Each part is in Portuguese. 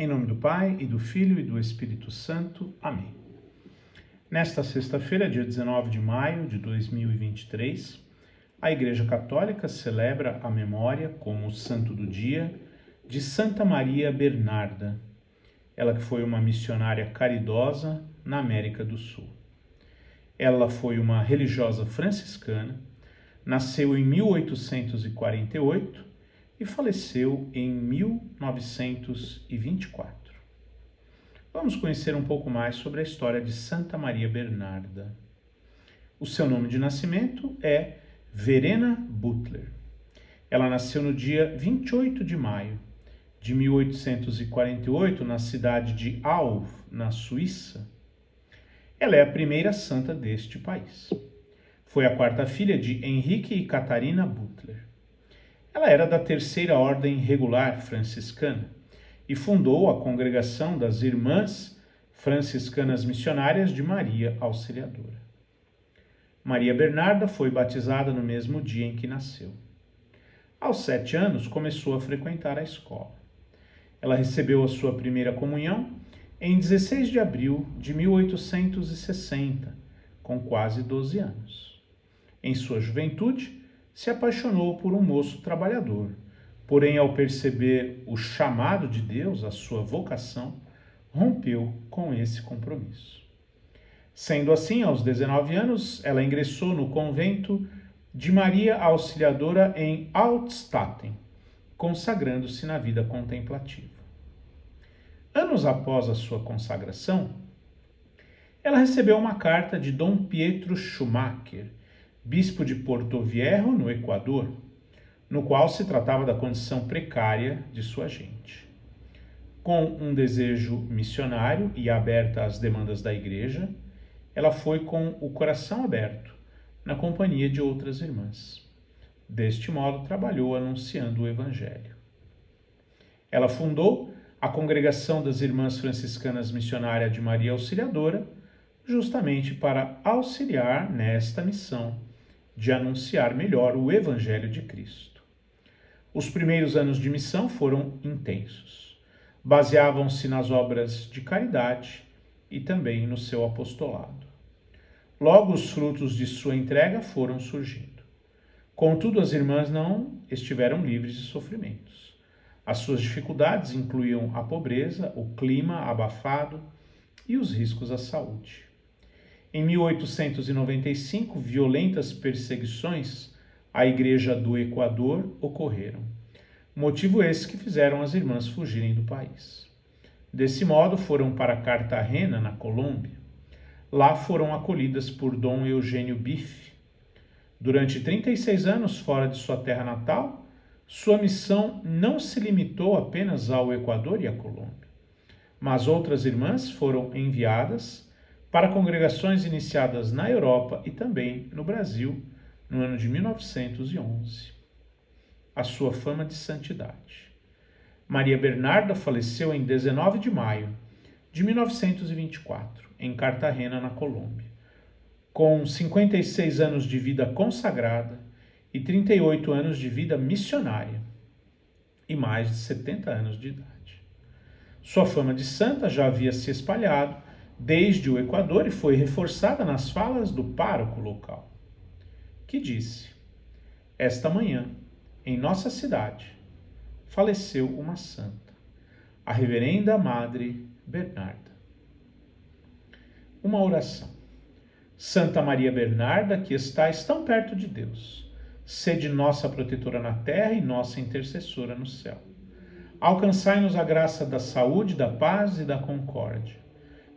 Em nome do Pai, e do Filho, e do Espírito Santo. Amém. Nesta sexta-feira, dia 19 de maio de 2023, a Igreja Católica celebra a memória, como santo do dia, de Santa Maria Bernarda, ela que foi uma missionária caridosa na América do Sul. Ela foi uma religiosa franciscana, nasceu em 1848 e faleceu em 1924. Vamos conhecer um pouco mais sobre a história de Santa Maria Bernarda. O seu nome de nascimento é Verena Butler. Ela nasceu no dia 28 de maio de 1848 na cidade de Alv, na Suíça. Ela é a primeira santa deste país. Foi a quarta filha de Henrique e Catarina Butler. Ela era da Terceira Ordem Regular Franciscana e fundou a Congregação das Irmãs Franciscanas Missionárias de Maria Auxiliadora. Maria Bernarda foi batizada no mesmo dia em que nasceu. Aos 7 anos, começou a frequentar a escola. Ela recebeu a sua primeira comunhão em 16 de abril de 1860, com quase 12 anos. Em sua juventude, se apaixonou por um moço trabalhador, porém, ao perceber o chamado de Deus, a sua vocação, rompeu com esse compromisso. Sendo assim, aos 19 anos, ela ingressou no convento de Maria Auxiliadora em Altstatten, consagrando-se na vida contemplativa. Anos após a sua consagração, ela recebeu uma carta de Dom Pietro Schumacher, bispo de Porto Viejo, no Equador, no qual se tratava da condição precária de sua gente. Com um desejo missionário e aberta às demandas da igreja, ela foi com o coração aberto, na companhia de outras irmãs. Deste modo, trabalhou anunciando o Evangelho. Ela fundou a Congregação das Irmãs Franciscanas Missionárias de Maria Auxiliadora, justamente para auxiliar nesta missão de anunciar melhor o Evangelho de Cristo. Os primeiros anos de missão foram intensos. Baseavam-se nas obras de caridade e também no seu apostolado. Logo, os frutos de sua entrega foram surgindo. Contudo, as irmãs não estiveram livres de sofrimentos. As suas dificuldades incluíam a pobreza, o clima abafado e os riscos à saúde. Em 1895, violentas perseguições à Igreja do Equador ocorreram. Motivo esse que fizeram as irmãs fugirem do país. Desse modo, foram para Cartagena, na Colômbia. Lá foram acolhidas por Dom Eugênio Bife. Durante 36 anos fora de sua terra natal, sua missão não se limitou apenas ao Equador e à Colômbia, mas outras irmãs foram enviadas para congregações iniciadas na Europa e também no Brasil, no ano de 1911. A sua fama de santidade. Maria Bernarda faleceu em 19 de maio de 1924, em Cartagena, na Colômbia, com 56 anos de vida consagrada e 38 anos de vida missionária, e mais de 70 anos de idade. Sua fama de santa já havia se espalhado desde o Equador e foi reforçada nas falas do pároco local, que disse: esta manhã, em nossa cidade, faleceu uma santa, a Reverenda Madre Bernarda. Uma oração. Santa Maria Bernarda, que estais tão perto de Deus, sede nossa protetora na terra e nossa intercessora no céu. Alcançai-nos a graça da saúde, da paz e da concórdia.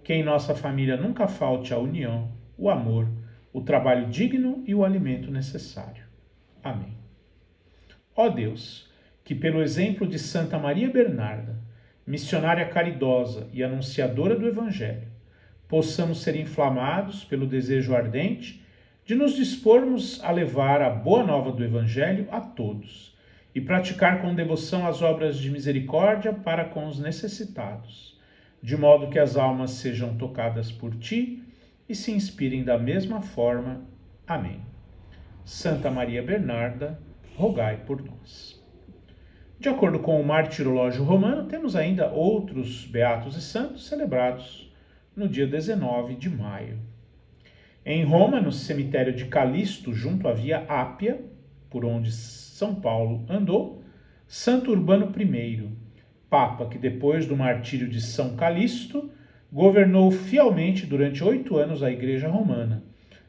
Que em nossa família nunca falte a união, o amor, o trabalho digno e o alimento necessário. Amém. Ó Deus, que pelo exemplo de Santa Maria Bernarda, missionária caridosa e anunciadora do Evangelho, possamos ser inflamados pelo desejo ardente de nos dispormos a levar a boa nova do Evangelho a todos e praticar com devoção as obras de misericórdia para com os necessitados, de modo que as almas sejam tocadas por ti e se inspirem da mesma forma. Amém. Santa Maria Bernarda, rogai por nós. De acordo com o Martirológio Romano, temos ainda outros beatos e santos celebrados no dia 19 de maio. Em Roma, no cemitério de Calixto, junto à Via Ápia, por onde São Paulo andou, Santo Urbano I, Papa que depois do martírio de São Calixto, governou fielmente durante 8 anos a Igreja Romana,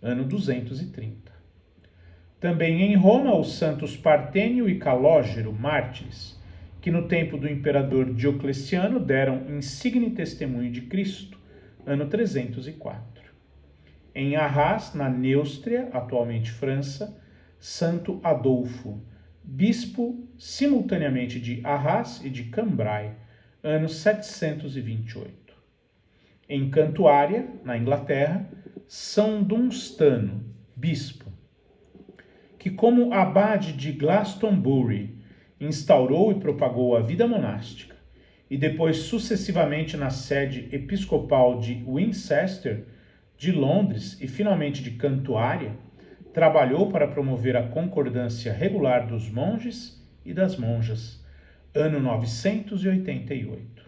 ano 230. Também em Roma, os santos Partênio e Calógero, mártires, que no tempo do imperador Diocleciano deram insigne testemunho de Cristo, ano 304. Em Arras, na Neustria, atualmente França, Santo Adolfo, bispo simultaneamente de Arras e de Cambrai, ano 728. Em Cantuária, na Inglaterra, São Dunstano, bispo, que como abade de Glastonbury instaurou e propagou a vida monástica, e depois sucessivamente na sede episcopal de Winchester, de Londres e finalmente de Cantuária, trabalhou para promover a concordância regular dos monges e das monjas, ano 988.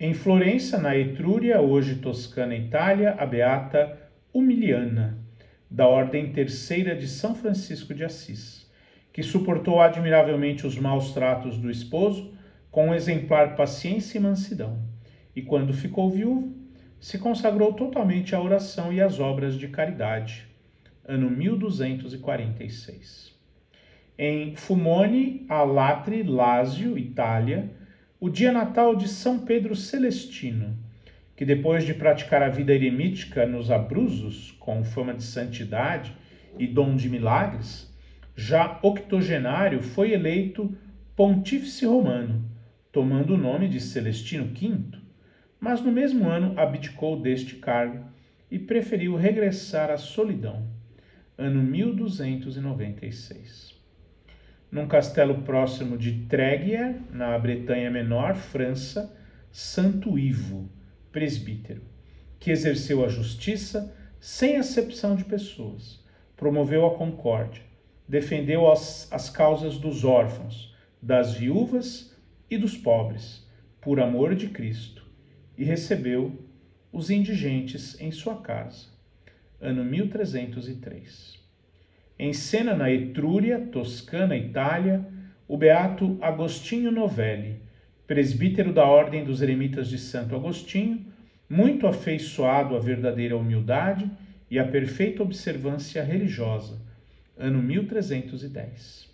Em Florença, na Etrúria, hoje Toscana, Itália, a beata Humiliana, da Ordem Terceira de São Francisco de Assis, que suportou admiravelmente os maus tratos do esposo com exemplar paciência e mansidão, e quando ficou viúvo, se consagrou totalmente à oração e às obras de caridade, ano 1246. Em Fumone, Alatri, Lásio, Itália, o dia natal de São Pedro Celestino, que depois de praticar a vida eremítica nos Abruzos, com fama de santidade e dom de milagres, já octogenário foi eleito pontífice romano, tomando o nome de Celestino V, mas no mesmo ano abdicou deste cargo e preferiu regressar à solidão, ano 1296. Num castelo próximo de Tréguier, na Bretanha Menor, França, Santo Ivo, presbítero, que exerceu a justiça sem acepção de pessoas, promoveu a concórdia, defendeu as causas dos órfãos, das viúvas e dos pobres, por amor de Cristo, e recebeu os indigentes em sua casa, ano 1303. Em Siena, na Etrúria, Toscana, Itália, o beato Agostinho Novelli, presbítero da Ordem dos Eremitas de Santo Agostinho, muito afeiçoado à verdadeira humildade e à perfeita observância religiosa, ano 1310.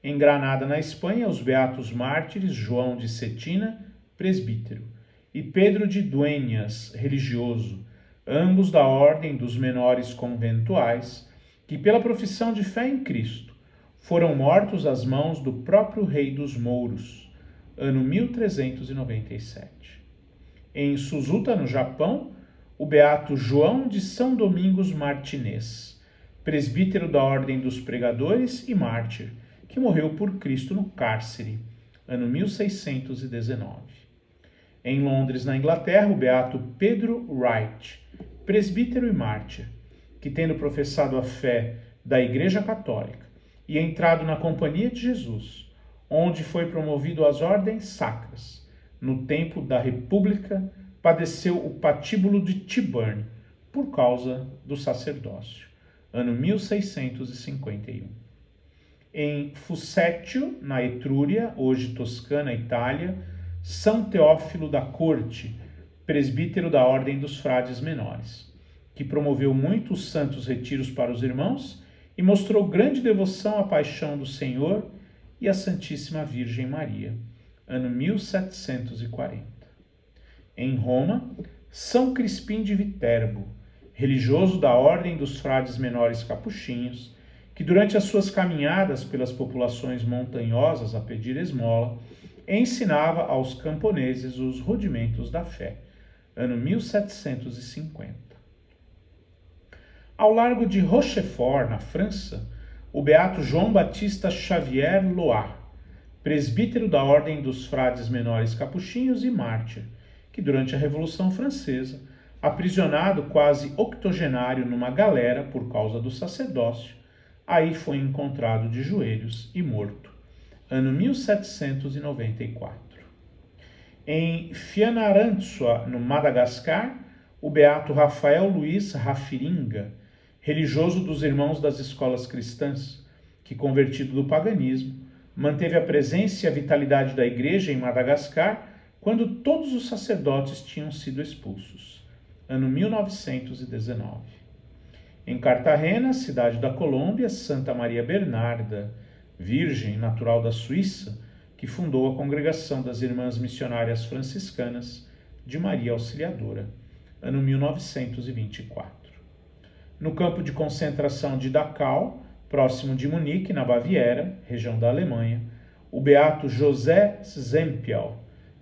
Em Granada, na Espanha, os beatos mártires João de Cetina, presbítero, e Pedro de Dueñas, religioso, ambos da Ordem dos Menores Conventuais, que pela profissão de fé em Cristo foram mortos às mãos do próprio rei dos mouros, ano 1397. Em Suzuta, no Japão, o beato João de São Domingos Martinez, presbítero da Ordem dos Pregadores e mártir, que morreu por Cristo no cárcere, ano 1619. Em Londres, na Inglaterra, o beato Pedro Wright, presbítero e mártir, que tendo professado a fé da Igreja Católica e entrado na Companhia de Jesus, onde foi promovido às ordens sacras, no tempo da República, padeceu o patíbulo de Tyburn por causa do sacerdócio, ano 1651. Em Fusetio, na Etrúria, hoje Toscana, Itália, São Teófilo da Corte, presbítero da Ordem dos Frades Menores, que promoveu muitos santos retiros para os irmãos e mostrou grande devoção à paixão do Senhor e à Santíssima Virgem Maria, ano 1740. Em Roma, São Crispim de Viterbo, religioso da Ordem dos Frades Menores Capuchinhos, que durante as suas caminhadas pelas populações montanhosas a pedir esmola, ensinava aos camponeses os rudimentos da fé, ano 1750. Ao largo de Rochefort, na França, o beato João Batista Xavier Loat, presbítero da Ordem dos Frades Menores Capuchinhos e mártir, que durante a Revolução Francesa, aprisionado quase octogenário numa galera por causa do sacerdócio, aí foi encontrado de joelhos e morto, ano 1794. Em Fianarantsoa, no Madagascar, o beato Rafael Luiz Rafiringa, religioso dos Irmãos das Escolas Cristãs, que, convertido do paganismo, manteve a presença e a vitalidade da Igreja em Madagascar quando todos os sacerdotes tinham sido expulsos, ano 1919. Em Cartagena, cidade da Colômbia, Santa Maria Bernarda, virgem natural da Suíça, que fundou a Congregação das Irmãs Missionárias Franciscanas de Maria Auxiliadora, ano 1924. No campo de concentração de Dachau, próximo de Munique, na Baviera, região da Alemanha, o beato José Zempiel,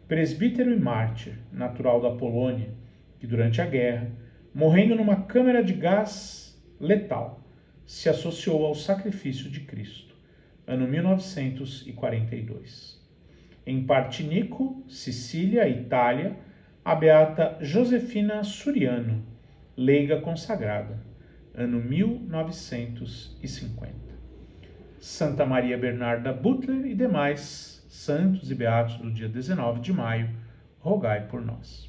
presbítero e mártir, natural da Polônia, que durante a guerra, morrendo numa câmara de gás letal, se associou ao sacrifício de Cristo, ano 1942. Em Partinico, Sicília, Itália, a beata Josefina Suriano, leiga consagrada, ano 1950. Santa Maria Bernarda Butler e demais santos e beatos do dia 19 de maio, rogai por nós.